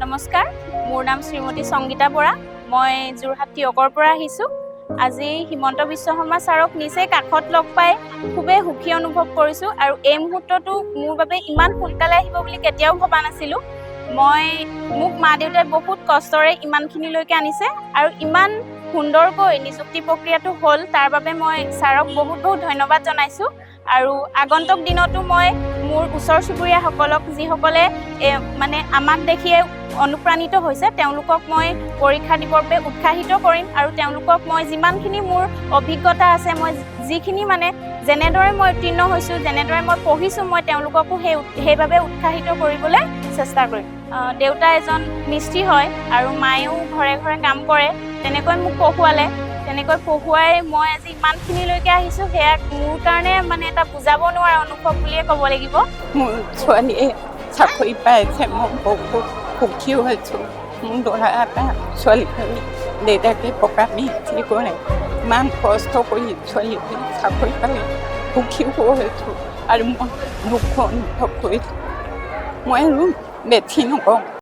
নমস্কাৰ, মোৰ নাম শ্ৰীমতী সংগীতা বৰা। মই যোৰহাট টিয়কৰ পৰা আহিছোঁ। আজি হিমন্ত বিশ্ব শৰ্মা ছাৰক নিচে কাষত লগ পাই খুবেই সুখী অনুভৱ কৰিছোঁ আৰু এই মুহূৰ্তটো মোৰ বাবে ইমান সোনকালে আহিব বুলি কেতিয়াও ভবা নাছিলোঁ। মোক মা দেউতাই বহুত কষ্টৰে ইমানখিনিলৈকে আনিছে আৰু ইমান সুন্দৰকৈ নিযুক্তি প্ৰক্ৰিয়াটো হ'ল তাৰ বাবে মই ছাৰক বহুত বহুত ধন্যবাদ জনাইছোঁ। আৰু আগন্তুক দিনতো মই মোৰ ওচৰ চুবুৰীয়াসকলক যিসকলে মানে আমাক দেখিয়ে অনুপ্ৰাণিত হৈছে তেওঁলোকক মই পৰীক্ষা দিবৰ বাবে উৎসাহিত কৰিম আৰু তেওঁলোকক মই যিমানখিনি মোৰ অভিজ্ঞতা আছে মই যিখিনি মানে যেনেদৰে মই উত্তীৰ্ণ হৈছোঁ যেনেদৰে মই পঢ়িছোঁ মই তেওঁলোককো সেইবাবে উৎসাহিত কৰিবলৈ চেষ্টা কৰিম। দেউতা এজন মিস্ত্ৰী হয় আৰু মায়েও ঘৰে ঘৰে কাম কৰে। তেনেকৈ মোক পঢ়ুৱাই মই আজি ইমানখিনিলৈকে আহিছোঁ। সেয়া মোৰ কাৰণে মানে এটা বুজাব নোৱাৰা অনুভৱ বুলিয়ে ক'ব লাগিব। মোৰ ছোৱালীয়ে চাকৰি পাইছে, মই বহুত সুখী হৈছোঁ। মোৰ ল'ৰা এটা ছোৱালীজনী দেউতাকে পকা মিস্ত্ৰী কৰে, ইমান কষ্ট কৰি ছোৱালীজনী চাকৰি পালে সুখী হৈছোঁ আৰু মই দুখ অনুভৱ কৰিছোঁ। মই আৰু বেছি নকওঁ।